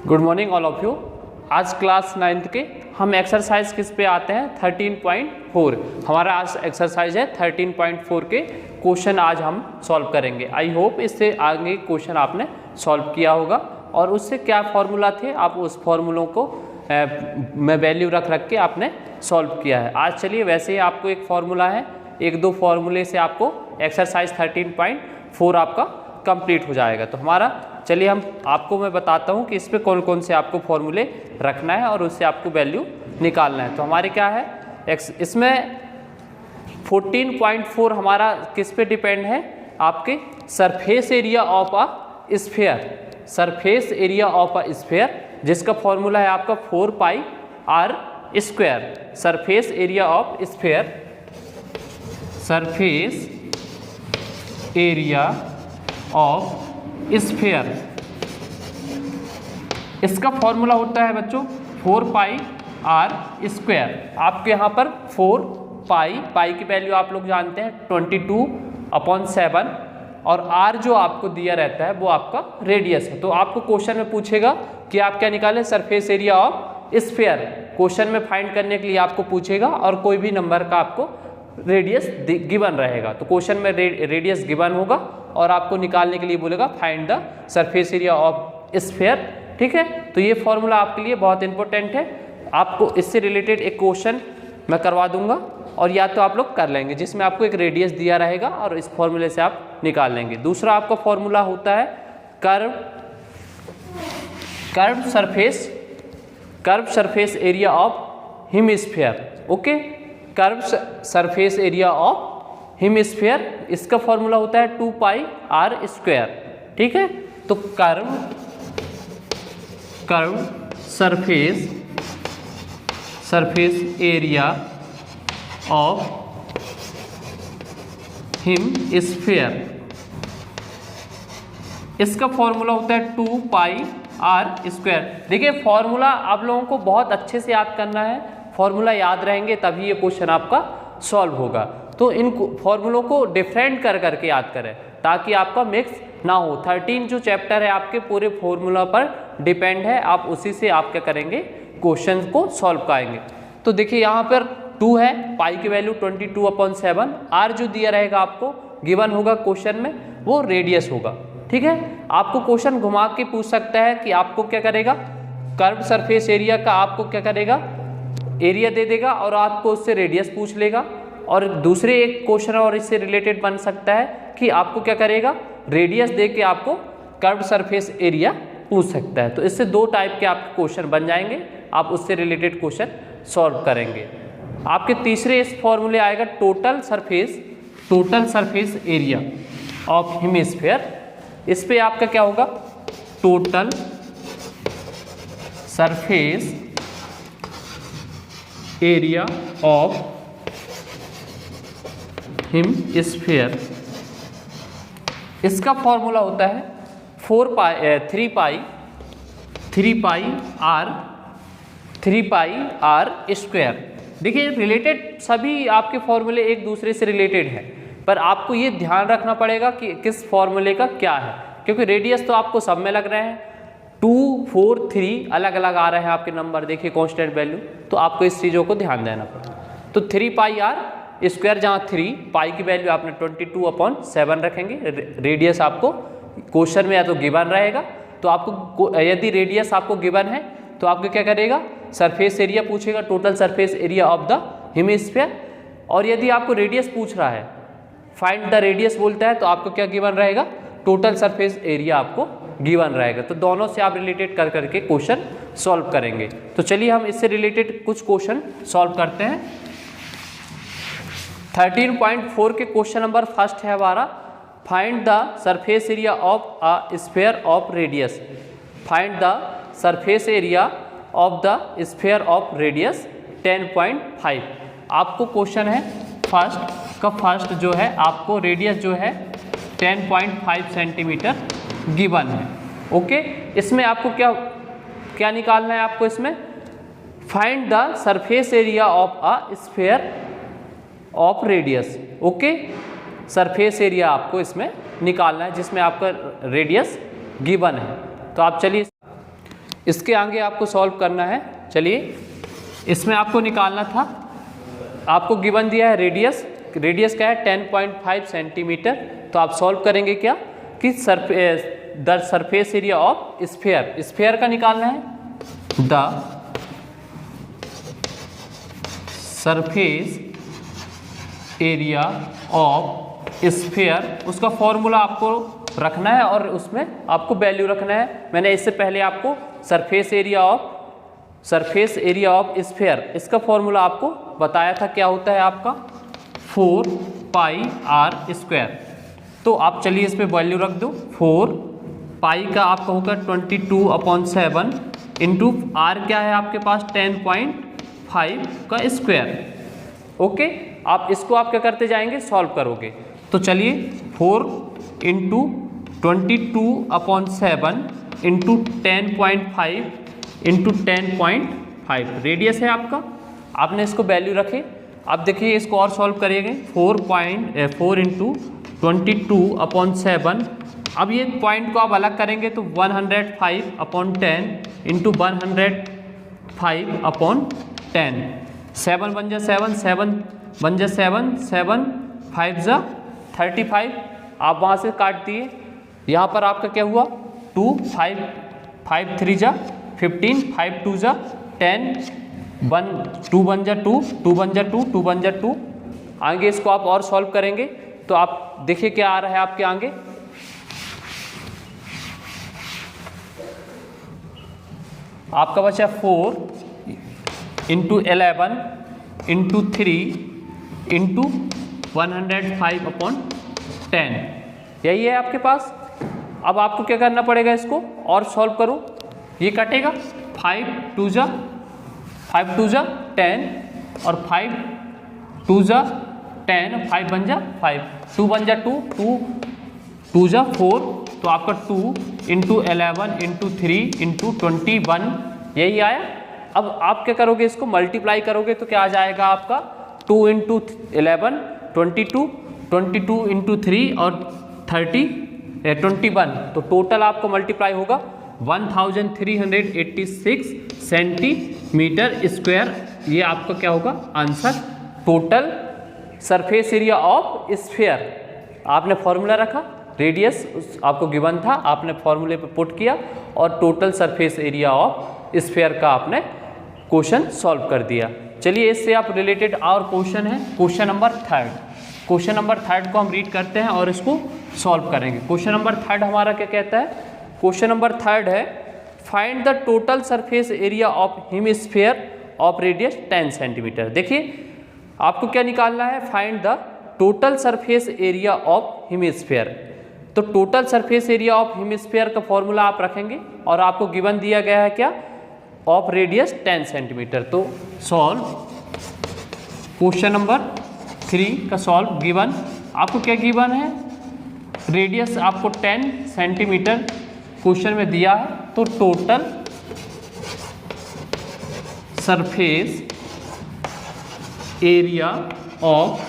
Good morning all of you. आज class 9th के हम एक्सरसाइज किस पे आते हैं 13.4। हमारा आज एक्सरसाइज है 13.4 के क्वेश्चन आज हम सॉल्व करेंगे। आई होप इससे आगे क्वेश्चन आपने सॉल्व किया होगा और उससे क्या फॉर्मूला थे आप उस फॉर्मूलों को में वैल्यू रख के आपने सॉल्व किया है। आज चलिए वैसे ही आपको एक फॉर्मूला है, एक दो फॉर्मूले से आपको एक्सरसाइज 13.4 आपका कंप्लीट हो जाएगा। तो हमारा चलिए आपको मैं बताता हूँ कि इस पे कौन कौन से आपको फॉर्मूले रखना है और उससे आपको वैल्यू निकालना है। तो हमारे क्या है इसमें 14.4 हमारा किस पे डिपेंड है, आपके surface area of a sphere, surface area of a sphere जिसका फॉर्मूला है आपका 4 pi are square. Surface area of sphere, surface area of sphere, इसका फॉर्मूला होता है बच्चों 4 पाई आर स्क्वायर। आपके यहाँ पर 4 पाई की वैल्यू आप लोग जानते हैं 22/7 और आर जो आपको दिया रहता है वो आपका रेडियस है। तो आपको क्वेश्चन में पूछेगा कि आप क्या निकालें, surface area of sphere. Question में फाइंड करने के लिए आपको पूछेगा और कोई भी नंबर का आपको रेडियस गिवन रहेगा। तो क्वेश्चन में रेडियस गिवन होगा और आपको निकालने के लिए बोलेगा find the surface area of sphere. ठीक है, तो ये फॉर्मूला आपके लिए बहुत इंपॉर्टेंट है। आपको इससे रिलेटेड एक क्वेश्चन मैं करवा दूंगा और या तो आप लोग कर लेंगे जिसमें आपको एक रेडियस दिया रहेगा और इस फॉर्मूले से आप निकाल लेंगे। दूसरा आपका फॉर्मूला होता है curve surface area of hemisphere. Okay, curve surface area of hemisphere, इसका फॉर्मूला होता है 2 पाई आर स्क्वायर। ठीक है, तो curve surface area of hemisphere, इसका फॉर्मूला होता है 2 पाई आर स्क्वायर। देखिए फॉर्मूला आप लोगों को बहुत अच्छे से याद करना है, फॉर्मूला याद रहेंगे तभी ये क्वेश्चन आपका सॉल्व होगा। तो इन फॉर्मूलों को डिफरेंट करके याद करें ताकि आपका मिक्स ना हो। 13 जो चैप्टर है आपके पूरे फॉर्मूला पर डिपेंड है, आप उसी से आप क्या करेंगे क्वेश्चन को सॉल्व करेंगे। तो देखिए यहाँ पर 2 है, पाई की वैल्यू 22/7, आर जो दिया रहेगा आपको गिवन होगा क्वेश्चन में वो रेडियस होगा। ठीक है, आपको क्वेश्चन घुमा के पूछ सकता है कि आपको क्या करेगा, कर्व सरफेस एरिया का आपको क्या करेगा, एरिया दे देगा और आपको उससे रेडियस पूछ लेगा। और दूसरे एक क्वेश्चन और इससे रिलेटेड बन सकता है कि आपको क्या करेगा, रेडियस दे के आपको कर्व सरफेस एरिया पूछ सकता है। तो इससे 2 टाइप के आपके क्वेश्चन बन जाएंगे, आप उससे रिलेटेड क्वेश्चन सॉल्व करेंगे। आपके तीसरे इस फॉर्मूले आएगा total surface area of hemisphere. इस पे आपका क्या होगा, total surface area of hemisphere, इसका फॉर्मूला होता है 3 पाई आर स्क्वायर। देखिए रिलेटेड सभी आपके फॉर्मूले एक दूसरे से रिलेटेड हैं, पर आपको ये ध्यान रखना पड़ेगा कि किस फॉर्मूले का क्या है, क्योंकि रेडियस तो आपको सब में लग रहे हैं, 2, 4, 3 अलग अलग आ रहे हैं आपके नंबर, देखिए कांस्टेंट वैल्यू, तो आपको इस चीज़ों को ध्यान देना पड़ेगा। तो 3 पाई आर स्क्वायर, जहाँ 3 पाई की वैल्यू आपने 22/7 रखेंगे, रेडियस आपको क्वेश्चन में या तो गिवन रहेगा, तो आपको यदि रेडियस आपको गिवन है तो आपको क्या करेगा, सरफेस एरिया पूछेगा, total surface area of the hemisphere. और यदि आपको रेडियस पूछ रहा है, फाइंड द रेडियस बोलता है, तो आपको क्या गिवन रहेगा, टोटल सरफेस एरिया आपको गिवन रहेगा। तो दोनों से आप रिलेटेड करके क्वेश्चन सॉल्व करेंगे। तो चलिए हम इससे रिलेटेड कुछ क्वेश्चन सॉल्व करते हैं। 13.4 के क्वेश्चन नंबर फर्स्ट है हमारा, find the surface area of a sphere of radius. Find the surface area of the sphere of radius 10.5। आपको क्वेश्चन है फर्स्ट जो है आपको रेडियस जो है 10.5 सेंटीमीटर गिवन है। ओके, इसमें आपको क्या निकालना है, आपको इसमें find the surface area of a sphere of radius. Okay, surface area आपको इसमें निकालना है जिसमें आपका रेडियस गिवन है। तो आप चलिए इसके आगे आपको सॉल्व करना है। चलिए, इसमें आपको निकालना था, आपको गिवन दिया है रेडियस, रेडियस क्या है 10.5 सेंटीमीटर। तो आप सॉल्व करेंगे क्या कि the surface area of sphere, sphere का निकालना है, the surface area of sphere, उसका फॉर्मूला आपको रखना है और उसमें आपको वैल्यू रखना है। मैंने इससे पहले आपको सरफेस एरिया ऑफ स्फीयर, इसका फॉर्मूला आपको बताया था, क्या होता है आपका 4 पाई आर स्क्वायर। तो आप चलिए इस पे वैल्यू रख दो, 4 पाई का आपका होगा 22/7 इंटू आर क्या है आपके पास 10.5 का स्क्वायर। ओके, आप इसको आप क्या करते जाएंगे, सॉल्व करोगे। तो चलिए 4 इंटू 22/7 इंटू 10.5 इंटू 10.5 रेडियस है आपका, आपने इसको वैल्यू रखे। अब देखिए इसको और सॉल्व करिएगा, 4 इंटू 22/7। अब ये पॉइंट को आप अलग करेंगे तो 105/10 इंटू 105/10, 7 बन जा 7, 7 बन जा 7, 7 5 जा 35, आप वहाँ से काट दिए। यहाँ पर आपका क्या हुआ 2, 5 5 3 जा 15, 5 2 जा 10, 2 बन जा 2, 2 बन जा 2, 2 बन जा 2। आगे इसको आप और सॉल्व करेंगे तो आप देखिए क्या आ रहा है आपके आगे, आपका बचा 4 इंटू 11 इंटू 3 इंटू 105/10, यही है आपके पास। अब आपको क्या करना पड़ेगा, इसको और सॉल्व करो, ये कटेगा 5 2 जा 10 और 5 2 जा 10, 5 बन जा 5, 2 बन जा 2, 2 जा 4, तो आपका 2 इंटू 11 इंटू 3 इंटू 21, यही आया। अब आप क्या करोगे, इसको मल्टीप्लाई करोगे तो क्या आ जाएगा आपका 2 इंटू 11 22, 22 इंटू 3 और 21, तो टोटल आपको मल्टीप्लाई होगा 1386 सेंटीमीटर स्क्वायर। ये आपका क्या होगा answer, total surface area of sphere. आपने फॉर्मूला रखा, रेडियस आपको गिवन था, आपने फॉर्मूले पे पुट किया और total surface area of sphere का आपने क्वेश्चन सॉल्व कर दिया। चलिए इससे आप रिलेटेड और क्वेश्चन है, क्वेश्चन नंबर 3। क्वेश्चन नंबर 3 को हम रीड करते हैं और इसको सॉल्व करेंगे। क्वेश्चन नंबर 3 हमारा क्या कहता है, क्वेश्चन नंबर 3 है find the total surface area of hemisphere of radius 10 centimetre. देखिए आपको क्या निकालना है, find the total surface area of hemisphere. तो total surface area of hemisphere का फॉर्मूला आप रखेंगे और आपको गिवन दिया गया है क्या, ऑफ रेडियस 10 सेंटीमीटर। तो सॉल्व क्वेश्चन नंबर 3 का सॉल्व। गिवन आपको क्या गिवन है, रेडियस आपको 10 सेंटीमीटर क्वेश्चन में दिया है। तो total surface area of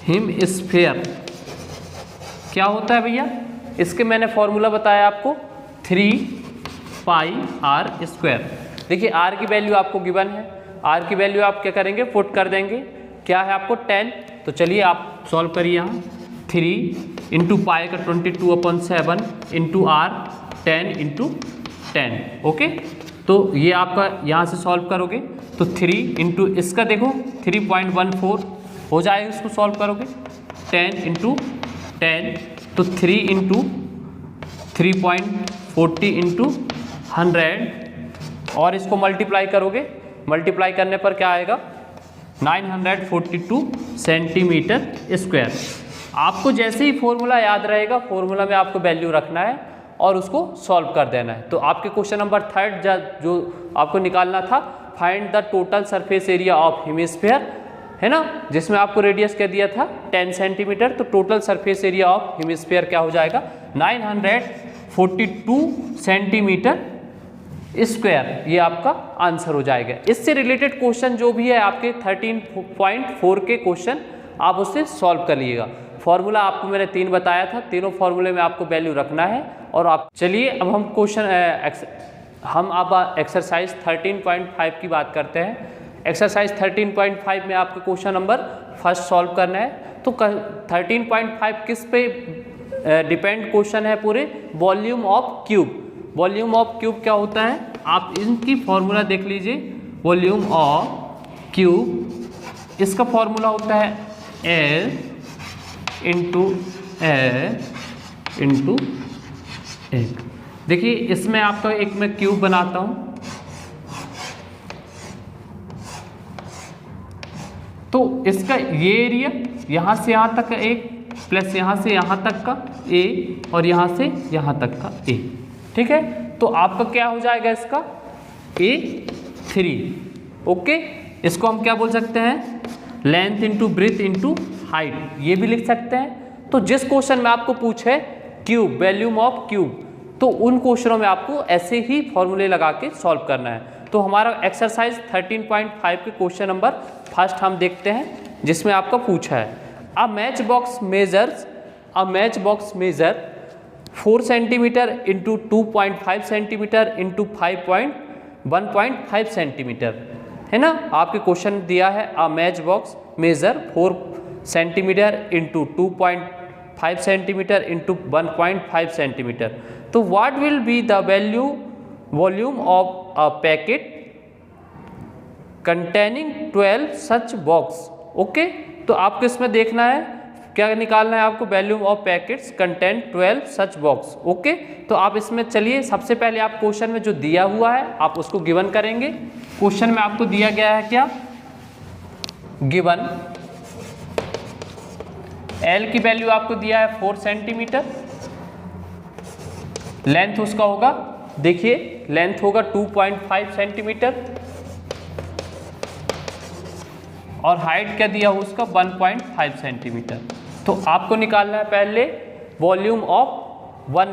hemisphere क्या होता है भैया, इसके मैंने फॉर्मूला बताया आपको 3 पाई आर स्क्वायर। देखिए आर की वैल्यू आपको गिवन है, आर की वैल्यू आप क्या करेंगे, पुट कर देंगे, क्या है आपको 10। तो चलिए आप सॉल्व करिए, यहाँ 3 इंटू पाई का 22/7 इंटू आर 10 इंटू 10। ओके, तो ये आपका यहाँ से सॉल्व करोगे तो 3 इंटू इसका देखो 3.14 हो जाएगा, इसको सॉल्व करोगे 10 इंटू 10, तो 3 इंटू 3.40 इंटू 100 और इसको मल्टीप्लाई करोगे, मल्टीप्लाई करने पर क्या आएगा 942 सेंटीमीटर स्क्वायर। आपको जैसे ही फॉर्मूला याद रहेगा, फॉर्मूला में आपको वैल्यू रखना है और उसको सॉल्व कर देना है। तो आपके क्वेश्चन नंबर 3 जो आपको निकालना था, find the total surface area of hemisphere, है ना, जिसमें आपको रेडियस क्या दिया था 10 सेंटीमीटर। तो total surface area of hemisphere क्या हो जाएगा 942 सेंटीमीटर स्क्वायर, ये आपका आंसर हो जाएगा। इससे रिलेटेड क्वेश्चन जो भी है आपके 13.4 के क्वेश्चन आप उससे सॉल्व कर लीजिएगा। फॉर्मूला आपको मैंने 3 बताया था, तीनों फॉर्मूले में आपको वैल्यू रखना है। और आप चलिए अब हम हम अब एक्सरसाइज 13.5 की बात करते हैं। एक्सरसाइज 13.5 में आपको क्वेश्चन नंबर फर्स्ट सॉल्व करना है। तो 13.5 किस पे डिपेंड क्वेश्चन है? पूरे volume of cube. Volume of cube क्या होता है? आप इनकी फॉर्मूला देख लीजिए। वॉल्यूम ऑफ क्यूब, इसका फॉर्मूला होता है L इंटू एक। देखिए इसमें आपका एक मैं क्यूब बनाता हूं, तो इसका ये एरिया यहां से यहां तक का एक, प्लस यहां से यहां तक का A और यहां से यहां तक का A। ठीक है, तो आपका क्या हो जाएगा इसका A3। ओके, इसको हम क्या बोल सकते हैं? Length into breadth into height, ये भी लिख सकते हैं। तो जिस क्वेश्चन में आपको पूछे क्यूब, वॉल्यूम ऑफ क्यूब, तो उन क्वेश्चनों में आपको ऐसे ही फॉर्मूले लगा के सॉल्व करना है। तो हमारा एक्सरसाइज 13.5 के क्वेश्चन नंबर फर्स्ट हम देखते हैं, जिसमें आपका पूछा है a match box measure 4 centimetre into 2.5 centimetre into 1.5 centimetre, है ना। आपके क्वेश्चन दिया है a match box measure 4 centimetre into 2.5 centimetre into 1.5 centimetre. तो what will be the volume of a packet containing 12 such box. Okay, तो आपको इसमें देखना है क्या निकालना है आपको? Volume of packets contain 12 such box. Okay, तो आप इसमें चलिए सबसे पहले आप क्वेश्चन में जो दिया हुआ है आप उसको गिवन करेंगे। क्वेश्चन में आपको दिया गया है क्या? गिवन L की वैल्यू आपको दिया है 4 सेंटीमीटर, लेंथ उसका होगा, देखिए लेंथ होगा 2.5 सेंटीमीटर और हाइट क्या दिया हो उसका 1.5 सेंटीमीटर। तो आपको निकालना है पहले वॉल्यूम ऑफ वन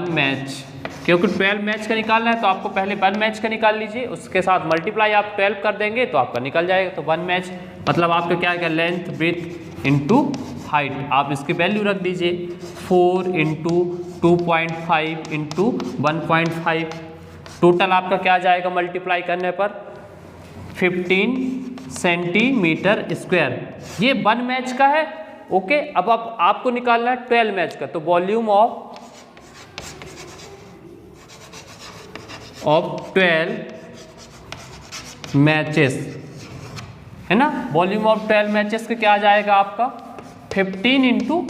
मैच, क्योंकि 12 मैच का निकालना है तो आपको पहले 1 मैच का निकाल लीजिए, उसके साथ मल्टीप्लाई आप 12 कर देंगे तो आपका निकल जाएगा। तो 1 मैच मतलब आपका क्या है? लेंथ ब्रेथ इंटू हाइट, आप इसकी वैल्यू रख दीजिए 4 इंटू 2.5 इंटू 1.5, टोटल आपका क्या जाएगा मल्टीप्लाई करने पर? 15 सेंटीमीटर स्क्वायर। ये 1 मैच का है। ओके, अब आपको निकालना है 12 मैच का। तो वॉल्यूम ऑफ 12 मैचेस, है ना। वॉल्यूम ऑफ 12 मैचेस का क्या आ जाएगा आपका? 15 इंटू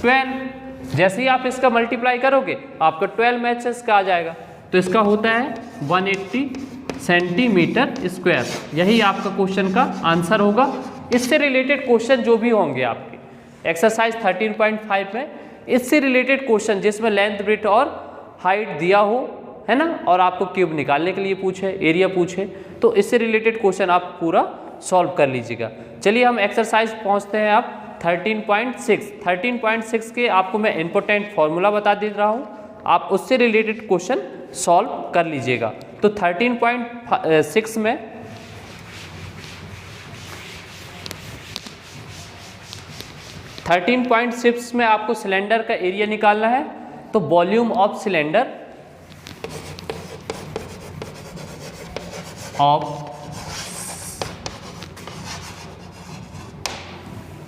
12। जैसे ही आप इसका मल्टीप्लाई करोगे आपका 12 मैचेस का आ जाएगा। तो इसका होता है 180 सेंटीमीटर स्क्वायर। यही आपका क्वेश्चन का आंसर होगा। इससे रिलेटेड क्वेश्चन जो भी होंगे आपके एक्सरसाइज 13.5 में, इससे रिलेटेड क्वेश्चन जिसमें लेंथ ब्रेथ और हाइट दिया हो, है ना, और आपको क्यूब निकालने के लिए पूछे, एरिया पूछे, तो इससे रिलेटेड क्वेश्चन आप पूरा सॉल्व कर लीजिएगा। चलिए हम एक्सरसाइज पहुंचते हैं आप 13.6। 13.6 के आपको मैं इंपॉर्टेंट फॉर्मूला बता दे रहा हूँ, आप उससे रिलेटेड क्वेश्चन सॉल्व कर लीजिएगा। तो 13.6 में आपको सिलेंडर का एरिया निकालना है। तो वॉल्यूम ऑफ सिलेंडर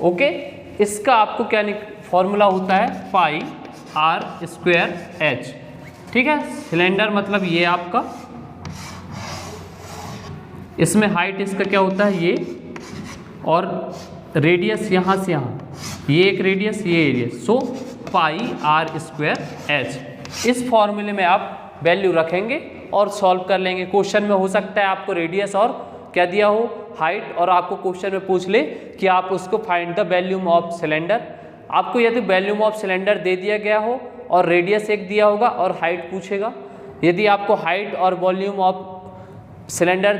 ओके, इसका आपको क्या फॉर्मूला होता है? पाई आर स्क्वायर एच। ठीक है, सिलेंडर मतलब ये आपका, इसमें हाइट इसका क्या होता है? ये, और रेडियस यहाँ से यहाँ, ये एक रेडियस, ये area. So pi are square h. इस फॉर्मूले में आप वैल्यू रखेंगे और सॉल्व कर लेंगे। क्वेश्चन में हो सकता है आपको रेडियस और क्या दिया हो? हाइट, और आपको क्वेश्चन में पूछ ले कि आप उसको find the volume of cylinder. आपको यदि वॉल्यूम ऑफ सिलेंडर दे दिया गया हो और रेडियस एक दिया होगा और हाइट पूछेगा, यदि आपको हाइट और वॉल्यूम ऑफ सिलेंडर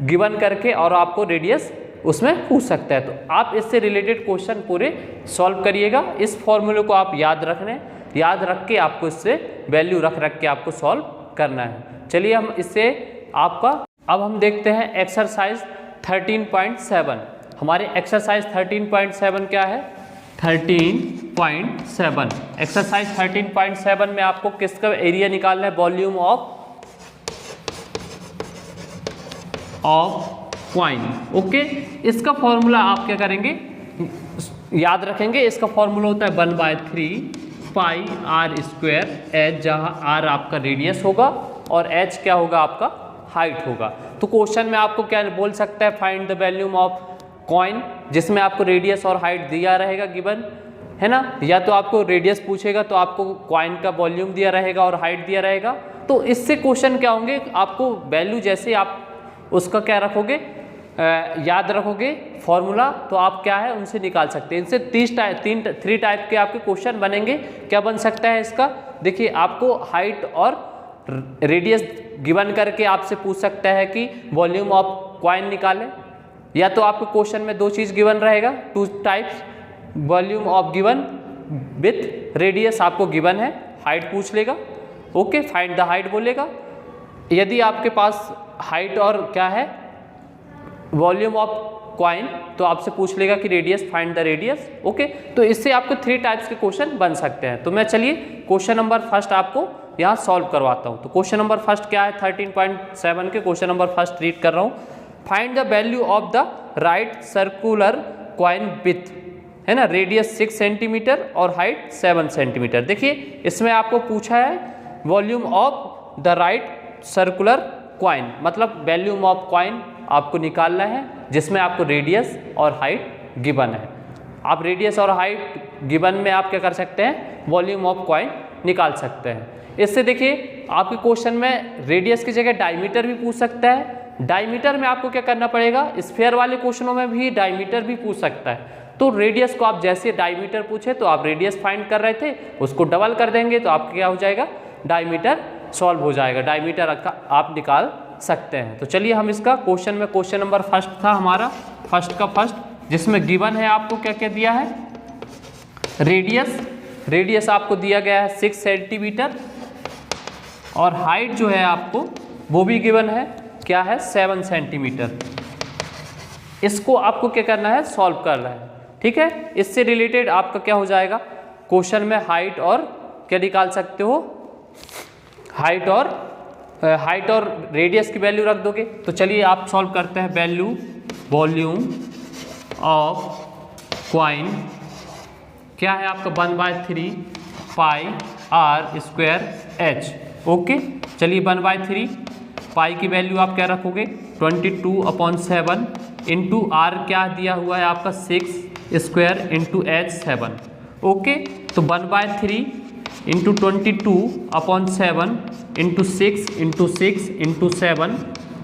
गिवन करके और आपको रेडियस उसमें पूछ सकता है, तो आप इससे रिलेटेड क्वेश्चन पूरे सॉल्व करिएगा। इस फॉर्मूले को आप याद रख के आपको इससे वैल्यू रख के आपको सॉल्व करना है। चलिए हम इससे आपका अब हम देखते हैं एक्सरसाइज 13.7। हमारे एक्सरसाइज 13.7 क्या है? 13.7 एक्सरसाइज 13.7 में आपको किसका एरिया निकालना है? Volume of coin. ओके, इसका फॉर्मूला आप क्या करेंगे, याद रखेंगे। इसका फॉर्मूला होता है 1/3 पाई आर स्क्वायर एच, जहाँ आर आपका रेडियस होगा और एच क्या होगा? आपका हाइट होगा। तो क्वेश्चन में आपको क्या बोल सकता है? Find the volume of coin, जिसमें आपको रेडियस और हाइट दिया रहेगा गिवन, है ना। या तो आपको रेडियस पूछेगा तो आपको कॉइन का वॉल्यूम दिया रहेगा और हाइट दिया रहेगा। तो इससे क्वेश्चन क्या होंगे, आपको वैल्यू जैसे आप उसका क्या रखोगे, याद रखोगे फॉर्मूला, तो आप क्या है उनसे निकाल सकते हैं। इनसे 3 टाइप के आपके क्वेश्चन बनेंगे। क्या बन सकता है इसका? देखिए, आपको हाइट और रेडियस गिवन करके आपसे पूछ सकता है कि वॉल्यूम ऑफ कॉइन निकालें, या तो आपको क्वेश्चन में 2 चीज़ गिवन रहेगा, 2 types, volume of given with radius आपको गिवन है, हाइट पूछ लेगा। ओके, फाइंड द हाइट बोलेगा। यदि आपके पास हाइट और क्या है वॉल्यूम ऑफ कॉइन, तो आपसे पूछ लेगा कि radius, find the radius. Okay, तो इससे आपको 3 टाइप्स के क्वेश्चन बन सकते हैं। तो मैं चलिए क्वेश्चन नंबर फर्स्ट आपको यहाँ सॉल्व करवाता हूँ। तो क्वेश्चन नंबर फर्स्ट क्या है? 13.7 के क्वेश्चन नंबर फर्स्ट रीड कर रहा हूँ। Find the value of the right circular coin with, है ना, रेडियस 6 सेंटीमीटर और हाइट 7 सेंटीमीटर। देखिए, इसमें आपको पूछा है volume of the right circular coin, मतलब वॉल्यूम ऑफ कॉइन आपको निकालना है जिसमें आपको रेडियस और हाइट गिवन है। आप रेडियस और हाइट गिवन में आप क्या कर सकते हैं? वॉल्यूम ऑफ कॉइन निकाल सकते हैं। इससे देखिए, आपके क्वेश्चन में रेडियस की जगह डायमीटर भी पूछ सकता है। डायमीटर में आपको क्या करना पड़ेगा? स्फीयर वाले क्वेश्चनों में भी डायमीटर भी पूछ सकता है। तो रेडियस को आप जैसे डायमीटर पूछे तो आप रेडियस फाइंड कर रहे थे, उसको डबल कर देंगे तो आपका क्या हो जाएगा? डायमीटर सॉल्व हो जाएगा। डायमीटर आप निकाल सकते हैं। तो चलिए हम इसका क्वेश्चन में, क्वेश्चन नंबर फर्स्ट था हमारा, फर्स्ट का फर्स्ट, जिसमें गिवन है आपको क्या क्या दिया है? रेडियस आपको दिया गया है 6 सेंटीमीटर और हाइट जो है आपको वो भी गिवन है, क्या है? 7 सेंटीमीटर। इसको आपको क्या करना है? सॉल्व करना है। ठीक है, इससे रिलेटेड आपका क्या हो जाएगा? क्वेश्चन में हाइट और क्या निकाल सकते हो? हाइट और रेडियस की वैल्यू रख दोगे। तो चलिए आप सॉल्व करते हैं। वॉल्यूम ऑफ कॉइन क्या है आपका? 1/3 पाई आर स्क्वायर एच। ओके, चलिए 1/3 पाई की वैल्यू आप क्या रखोगे? 22/7 इंटू आर क्या दिया हुआ है आपका? 6 स्क्वायर इंटू एच 7। ओके, तो 1/3 into 22/7 into 6 into 6 into 7।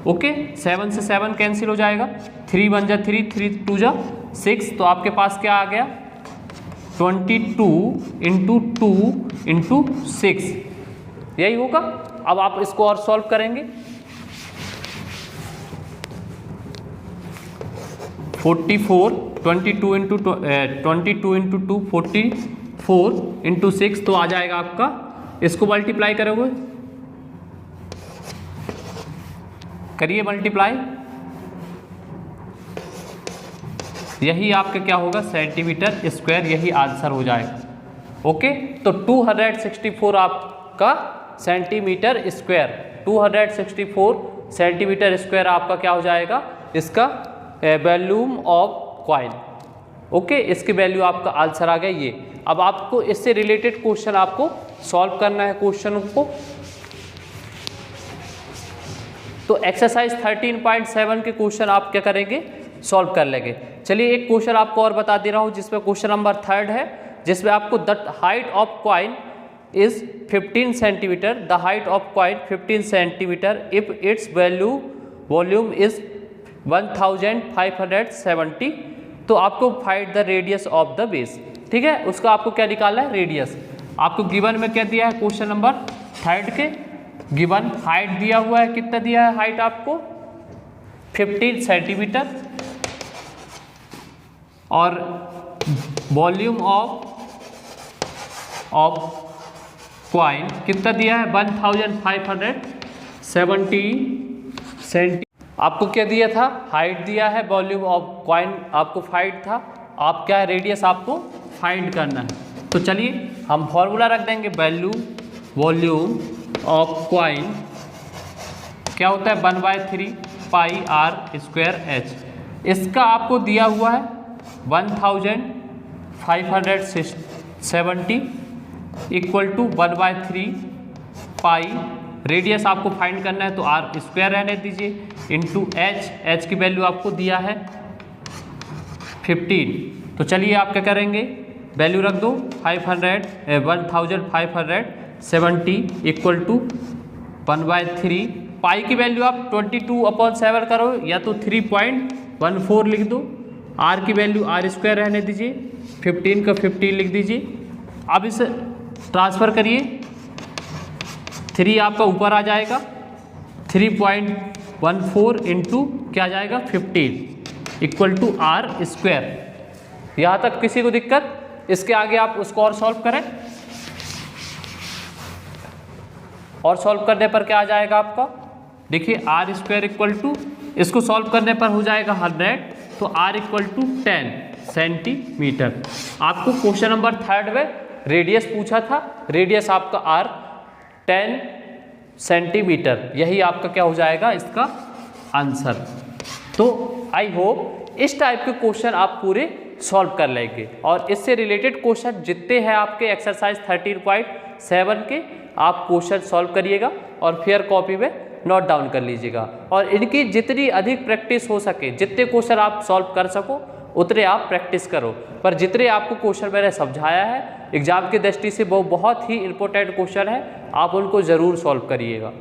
Okay, 7 से 7 कैंसिल हो जाएगा, 3 1 जा 3, 3 2 जा 6। तो आपके पास क्या आ गया? 22 इंटू 2 इंटू 6, यही होगा। अब आप इसको और सॉल्व करेंगे। 44, 22 इंटू 2 44 इंटू 6, तो आ जाएगा आपका, इसको मल्टीप्लाई करोगे, करिए मल्टीप्लाई, यही आपका क्या होगा? सेंटीमीटर स्क्वायर, यही आंसर हो जाएगा। ओके, तो 264 आपका सेंटीमीटर स्क्वायर, 264 सेंटीमीटर स्क्वायर आपका क्या हो जाएगा? इसका वॉल्यूम ऑफ कॉइन। ओके, इसकी वैल्यू आपका आंसर आ गया ये। अब आपको इससे रिलेटेड क्वेश्चन आपको सॉल्व करना है क्वेश्चन को। तो एक्सरसाइज 13.7 के क्वेश्चन आप क्या करेंगे? सॉल्व कर लेंगे। चलिए एक क्वेश्चन आपको और बता दे रहा हूँ, जिसमें क्वेश्चन नंबर 3 है, जिसमें आपको the height of coin is 15 centimetre, the height of coin 15 centimetre if its volume is 1570। तो आपको find the radius of the base. ठीक है, उसका आपको क्या निकालना है? रेडियस। आपको गिवन में क्या दिया है? क्वेश्चन नंबर 3 के गिवन हाइट दिया हुआ है, कितना दिया है हाइट आपको? 15 सेंटीमीटर, और वॉल्यूम ऑफ कॉइन कितना दिया है? 1570 सेंटी। आपको क्या दिया था, हाइट दिया है, वॉल्यूम ऑफ कॉइन आपको फाइंड था, आप क्या है रेडियस आपको फाइंड करना है। तो चलिए हम फॉर्मूला रख देंगे, वॉल्यूम ऑफ कॉइन क्या होता है 1/3 पाई आर स्क्वायर एच। इसका आपको दिया हुआ है 1570 इक्वल टू 1/3 पाई, रेडियस आपको फाइंड करना है तो आर स्क्वायर रहने दीजिए, इंटू एच की वैल्यू आपको दिया है 15। तो चलिए आप क्या करेंगे, वैल्यू रख दो 1570 इक्वल टू 1/3 पाई की वैल्यू आप 22/7 करो या तो 3.14 लिख दो, आर की वैल्यू आर स्क्वायर रहने दीजिए, 15 का 15 लिख दीजिए। अब इसे ट्रांसफ़र करिए, 3 आपका ऊपर आ जाएगा, 3.14 इंटू क्या जाएगा 15 इक्वल टू आर स्क्वायर। यहाँ तक किसी को दिक्कत? इसके आगे आप उसको और सॉल्व करें, और सॉल्व करने पर क्या आ जाएगा आपका, देखिए आर स्क्वायर इक्वल टू, इसको सॉल्व करने पर हो जाएगा 100, तो आर इक्वल टू 10 सेंटीमीटर। आपको क्वेश्चन नंबर 3 में रेडियस पूछा था, रेडियस आपका आर 10 सेंटीमीटर, यही आपका क्या हो जाएगा इसका आंसर। तो आई होप इस टाइप के क्वेश्चन आप पूरे सॉल्व कर लेंगे, और इससे रिलेटेड क्वेश्चन जितने हैं आपके एक्सरसाइज 13.7 के आप क्वेश्चन सॉल्व करिएगा और फिर कॉपी में नोट डाउन कर लीजिएगा, और इनकी जितनी अधिक प्रैक्टिस हो सके, जितने क्वेश्चन आप सॉल्व कर सको उतने आप प्रैक्टिस करो। पर जितने आपको क्वेश्चन मैंने समझाया है एग्जाम की दृष्टि से वो बहुत ही इंपॉर्टेंट क्वेश्चन है, आप उनको ज़रूर सॉल्व करिएगा।